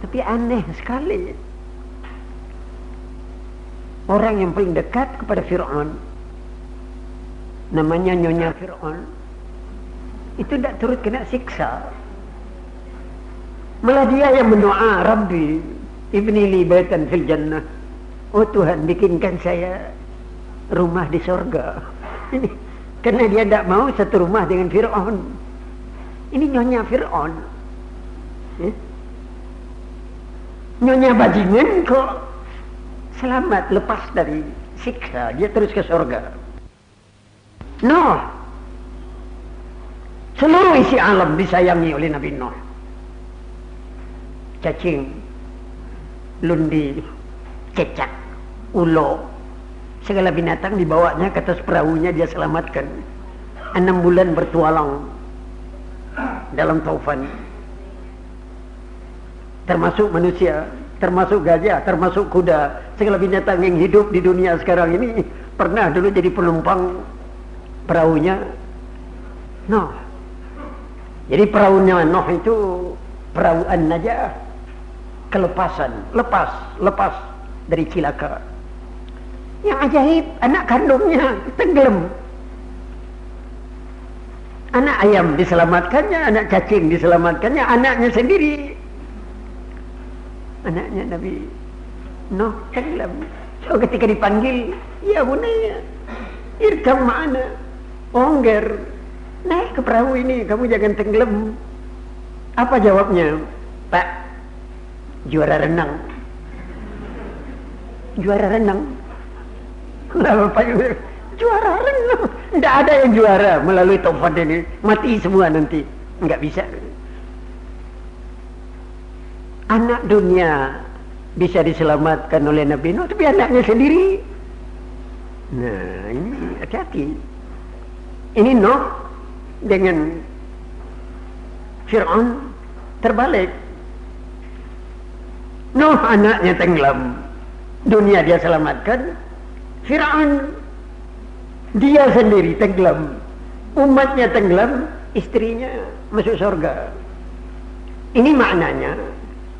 Tapi aneh sekali. Orang yang paling dekat kepada Fir'aun, namanya Nyonya Fir'aun, itu tidak turut kena siksa. Malah dia yang mendoa, Rabbi ibni li baitan fil jannah. Oh Tuhan, bikinkan saya rumah di surga. Karena dia tidak mau satu rumah dengan Fir'aun. Ini Nyonya Fir'aun. Nyonya bajingan kok selamat, lepas dari siksa, dia terus ke surga. Nuh, seluruh isi alam disayangi oleh Nabi Nuh. Cacing, lundi, cecak, ulo, segala binatang dibawanya ke atas perahunya, dia selamatkan. 6 bulan bertualang dalam taufan, termasuk manusia, termasuk gajah, termasuk kuda, segala binatang yang hidup di dunia sekarang ini pernah dulu jadi penumpang perahunya Nuh. Jadi perahunya Nuh itu perahu an-najah, kelepasan, lepas dari cilaka. Yang ajaib, anak kandungnya tenggelam. Anak ayam diselamatkannya, anak cacing diselamatkannya, anaknya sendiri, anaknya Nabi Nuh tenggelam. So ketika dipanggil, ya bunaya, irkam ma'ana, ongger, naik ke perahu ini, kamu jangan tenggelam. Apa jawabnya? Pak, juara renang. Juara renang? Lalu Pak juara renang? Tidak ada yang juara melalui taufan ini, mati semua nanti, nggak bisa. Anak dunia bisa diselamatkan oleh Nabi Nuh, tapi anaknya sendiri. Nah, ini hati-hati. Ini Nuh dengan Fir'aun terbalik. Nuh anaknya tenggelam, dunia dia selamatkan. Fir'aun dia sendiri tenggelam, umatnya tenggelam, istrinya masuk surga. Ini maknanya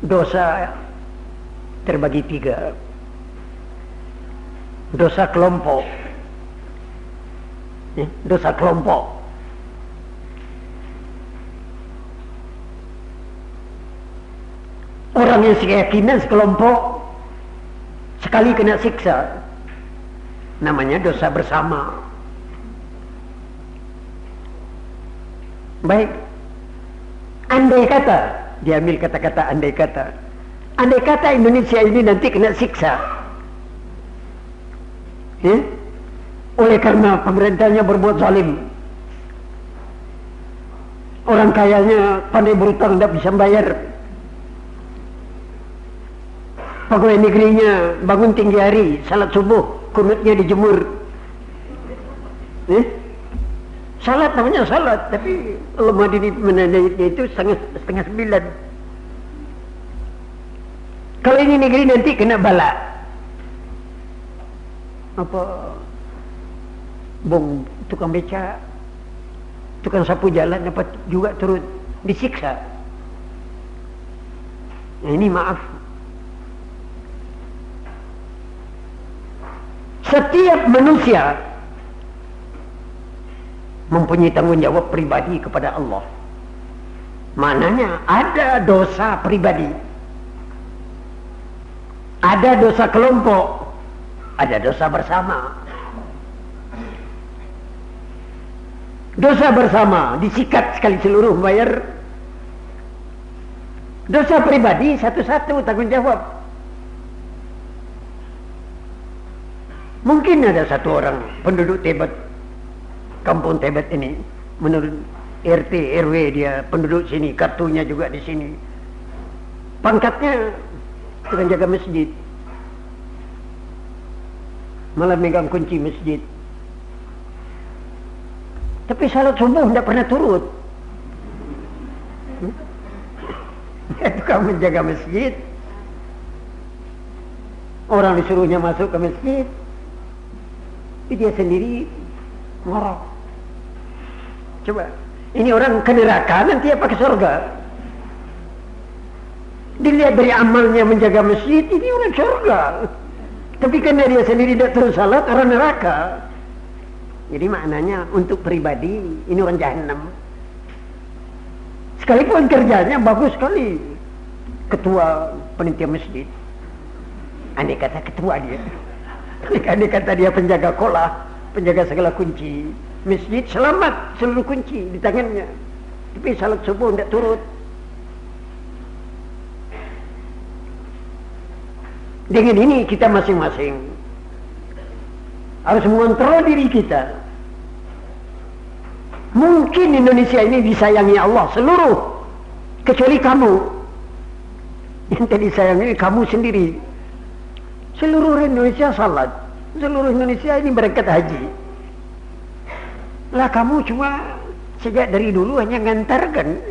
dosa terbagi 3. Dosa kelompok, dosa kelompok. Orang yang sekeyakinan sekelompok sekali kena siksa, namanya dosa bersama. Baik, andai kata, diambil kata-kata andai kata. Andai kata Indonesia ini nanti kena siksa, oleh karena pemerintahnya berbuat zalim, orang kayanya pandai berutang tidak bisa bayar, pegawai negerinya bangun tinggi hari, salat subuh, kunutnya dijemur. Salat namanya salat, tapi lemah dini menandainya itu setengah 9. Kalau ini negeri nanti kena bala, apa, bong tukang beca, tukang sapu jalan dapat juga turut disiksa. Nah, ini maaf, setiap manusia mempunyai tanggung jawab pribadi kepada Allah. Maknanya ada dosa pribadi, ada dosa kelompok, ada dosa bersama. Dosa bersama disikat sekali seluruh bayar. Dosa pribadi satu-satu tanggung jawab. Mungkin ada satu orang penduduk Tebet, kampung Tebet ini, menurut RT RW dia penduduk sini, kartunya juga di sini, pangkatnya tukang jaga masjid, malah megang kunci masjid, tapi salat subuh tidak pernah turut. Dia tukang menjaga masjid, orang disuruhnya masuk ke masjid, tapi dia sendiri marah. Coba, ini orang ke neraka nanti apa ke surga? Dilihat dari amalnya menjaga masjid, ini orang surga. Tapi karena dia sendiri tidak terus salat, orang neraka. Jadi maknanya untuk pribadi, ini orang jahannam. Sekalipun kerjanya bagus sekali. Ketua panitia masjid. Andai kata ketua dia. Andai kata dia penjaga kolah, penjaga segala kunci masjid, selamat seluruh kunci di tangannya. Tapi salat subuh tidak turut. Dengan ini kita masing-masing harus mengontrol diri kita. Mungkin Indonesia ini disayangi Allah seluruh, kecuali kamu. Yang disayangi kamu sendiri. Seluruh Indonesia salat, seluruh Indonesia ini berangkat haji. Lah kamu cuma sejak dari dulu hanya ngantarkan.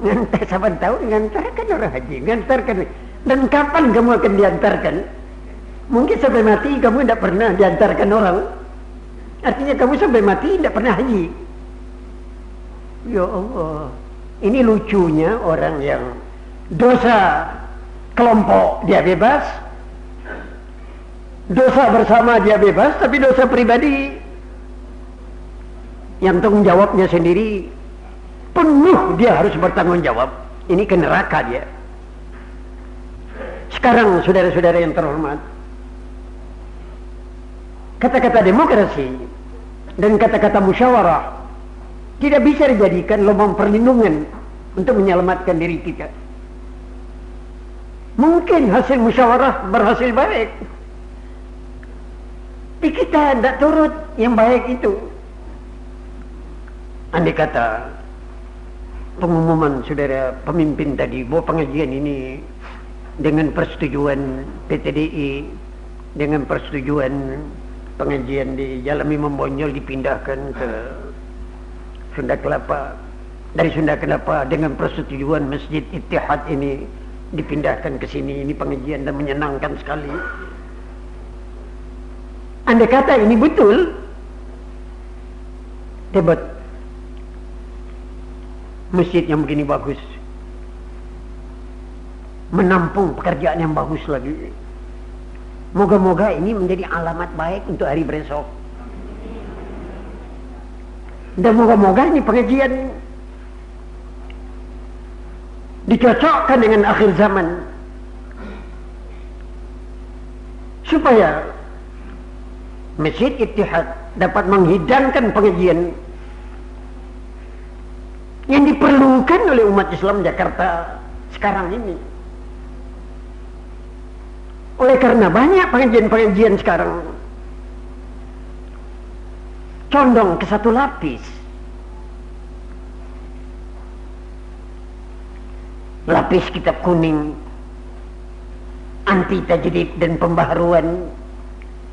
Ngantar saban tahun ngantarkan orang haji, ngantarkan. Dan kapan kamu akan diantarkan? Mungkin sampai mati kamu tidak pernah diantarkan orang. Artinya kamu sampai mati tidak pernah haji. Ya Allah, ini lucunya orang yang dosa kelompok dia bebas, dosa bersama dia bebas, tapi dosa pribadi yang tanggung jawabnya sendiri penuh, dia harus bertanggung jawab. Ini ke neraka dia. Sekarang saudara-saudara yang terhormat, kata-kata demokrasi dan kata-kata musyawarah tidak bisa dijadikan lubang perlindungan untuk menyelamatkan diri kita. Mungkin hasil musyawarah berhasil baik, tapi kita tidak turut yang baik itu. Andai kata pengumuman saudara pemimpin tadi bahwa pengajian ini dengan persetujuan PTDI, dengan persetujuan pengajian di Jalan Imam Bonjol dipindahkan ke Sunda Kelapa, dari Sunda Kelapa dengan persetujuan Masjid Ittihad ini dipindahkan ke sini. Ini pengajian dan menyenangkan sekali. Andai kata ini betul, hebat, masjid yang begini bagus, menampung pekerjaan yang bagus lagi. Moga-moga ini menjadi alamat baik untuk hari besok. Dan moga-moga ini pengajian dicocokkan dengan akhir zaman, supaya Masjid Ittihad dapat menghidangkan pengajian yang diperlukan oleh umat Islam Jakarta sekarang ini. Oleh karena banyak pengajian-pengajian sekarang condong ke satu lapis. Lapis kitab kuning, anti tajdid dan pembaharuan,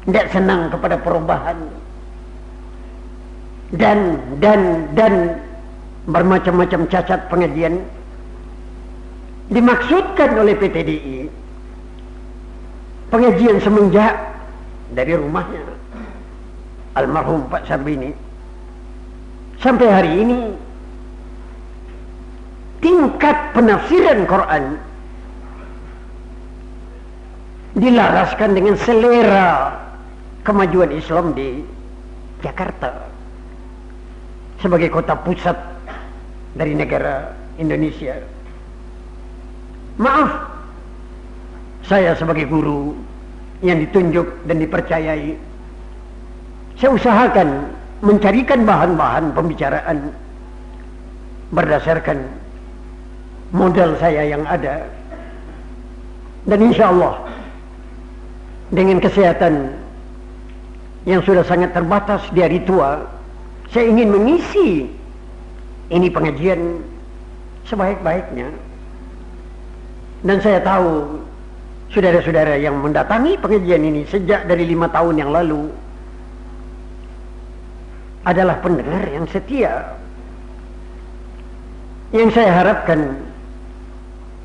tidak senang kepada perubahan, dan bermacam-macam cacat pengajian dimaksudkan oleh PTDI. Pengajian semenjak dari rumahnya almarhum Pak Sarbini sampai hari ini, tingkat penafsiran Quran dilaraskan dengan selera kemajuan Islam di Jakarta sebagai kota pusat dari negara Indonesia. Maaf, saya sebagai guru yang ditunjuk dan dipercayai, saya usahakan mencarikan bahan-bahan pembicaraan berdasarkan modal saya yang ada. Dan insya Allah dengan kesehatan yang sudah sangat terbatas di hari tua, saya ingin mengisi ini pengajian sebaik-baiknya. Dan saya tahu saudara-saudara yang mendatangi pengajian ini sejak dari 5 tahun yang lalu adalah pendengar yang setia. Yang saya harapkan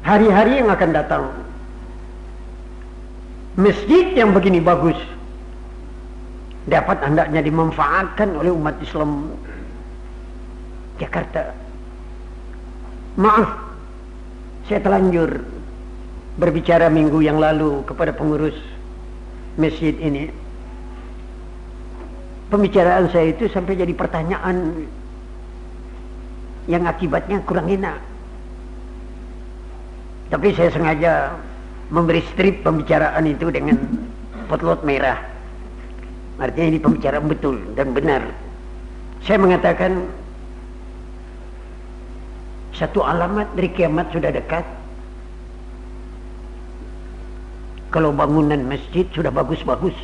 hari-hari yang akan datang, masjid yang begini bagus dapat hendaknya dimanfaatkan oleh umat Islam Jakarta. Maaf, Saya telanjur berbicara minggu yang lalu kepada pengurus masjid ini. Pembicaraan saya itu sampai jadi pertanyaan yang akibatnya kurang enak. Tapi saya sengaja memberi strip pembicaraan itu dengan potlot merah. Artinya ini pembicaraan betul dan benar. Saya mengatakan satu alamat dari kiamat sudah dekat. Kalau bangunan masjid sudah bagus-bagus.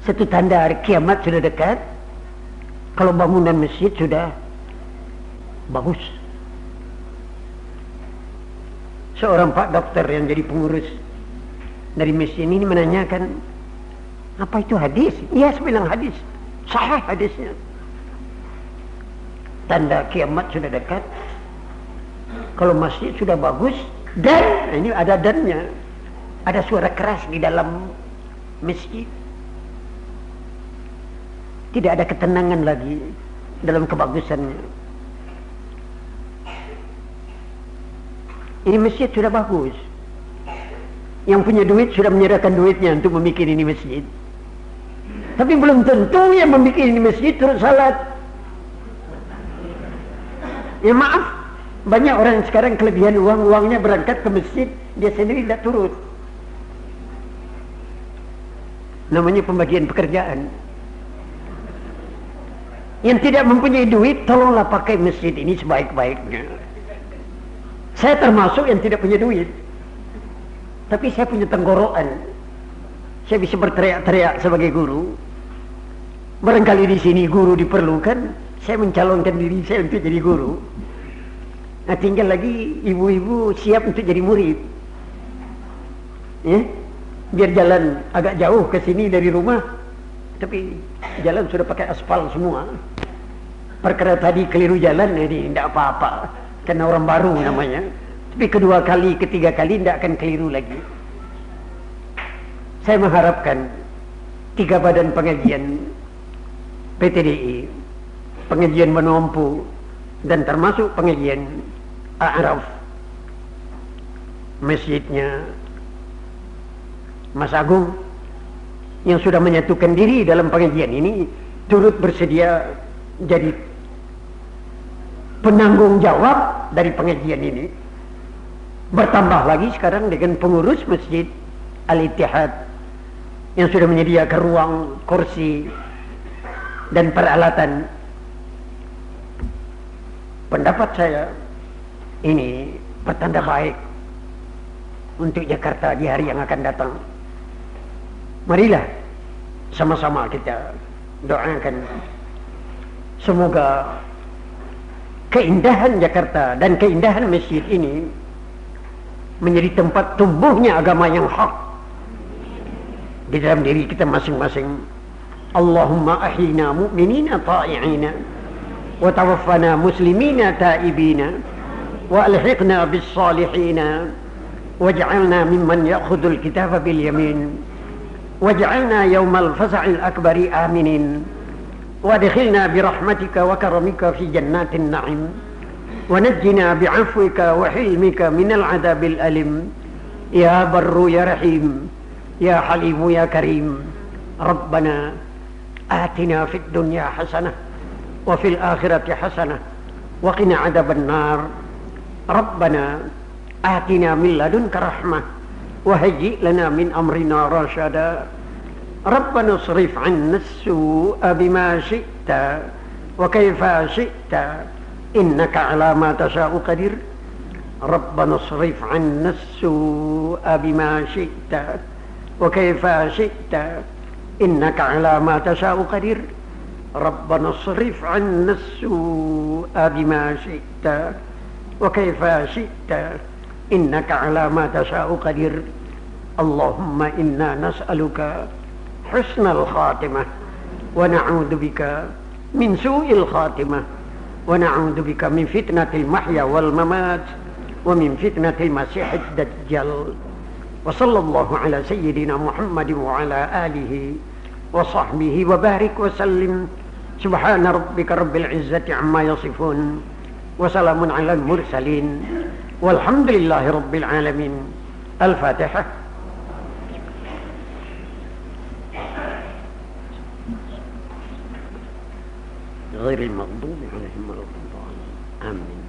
Satu tanda hari kiamat sudah dekat. Kalau bangunan masjid sudah bagus. Seorang pak dokter yang jadi pengurus dari masjid ini menanyakan, apa itu hadis? Iya, saya bilang hadis. Sahih hadisnya. Tanda kiamat sudah dekat. Kalau masjid sudah bagus, dan ini ada dannya. Ada suara keras di dalam masjid. Tidak ada ketenangan lagi dalam kebagusannya. Ini masjid sudah bagus. Yang punya duit sudah menyerahkan duitnya untuk membuat ini masjid. Tapi belum tentu yang membuat ini masjid terus salat. Ya maaf, banyak orang sekarang kelebihan uangnya berangkat ke masjid, dia sendiri tidak turut. Namanya pembagian pekerjaan. Yang tidak mempunyai duit, tolonglah pakai masjid ini sebaik-baiknya. Saya termasuk yang tidak punya duit, tapi saya punya tenggorokan. Saya bisa berteriak-teriak sebagai guru. Barangkali di sini guru diperlukan, saya mencalonkan diri saya untuk jadi guru. Nah, tinggal lagi ibu-ibu siap untuk jadi murid. Ya? Biar jalan agak jauh ke sini dari rumah, tapi jalan sudah pakai aspal semua. Perkara tadi keliru jalan, ini tidak apa-apa, karena orang baru namanya. Tapi kedua kali, ketiga kali tidak akan keliru lagi. Saya mengharapkan 3 badan pengajian PTDI, pengajian menompu, dan termasuk pengajian A'raf, masjidnya Mas Agung, yang sudah menyatukan diri dalam pengajian ini, turut bersedia jadi penanggung jawab dari pengajian ini. Bertambah lagi sekarang dengan pengurus Masjid Al-Ittihad yang sudah menyediakan ruang, kursi, dan peralatan. Pendapat saya ini pertanda baik untuk Jakarta di hari yang akan datang. Marilah sama-sama kita doakan semoga keindahan Jakarta dan keindahan masjid ini menjadi tempat tumbuhnya agama yang hak di dalam diri kita masing-masing. Allahumma ahyina mu'minina ta'i'ina wa tawaffana muslimina ta'ibina wa alhiqna bis salihina waj'alna mimman ya'khudul kitaba bil yamin waj'alna yawmal fasa'il akbari aminin وادخلنا برحمتك وكرمك في جنات النعيم ونجنا بعفوك وحلمك من العذاب الأليم يا بر يا رحيم يا حليم يا كريم ربنا آتنا في الدنيا حسنة وفي الآخرة حسنة وقنا عذاب النار ربنا آتنا من لدنك رحمة وهيئ لنا من أمرنا رشدا ربنا اصرف عنا السوء بما شئت وكيف شئت إنك على ما تشاء قدير ربنا اصرف عنا السوء بما شئت وكيف شئت إنك على ما تشاء قدير ربنا اصرف عنا السوء بما شئت وكيف شئت إنك على ما تشاء قدير اللهم إنا نسألك حسن الخاتمة ونعوذ بك من سوء الخاتمة ونعوذ بك من فتنة المحيا والممات ومن فتنة المسيح الدجال وصلى الله على سيدنا محمد وعلى آله وصحبه وبارك وسلم سبحان ربك رب العزة عما يصفون وسلام على المرسلين والحمد لله رب العالمين. الفاتحة. غير المغضوب عليهم ولا الضالين. آمين.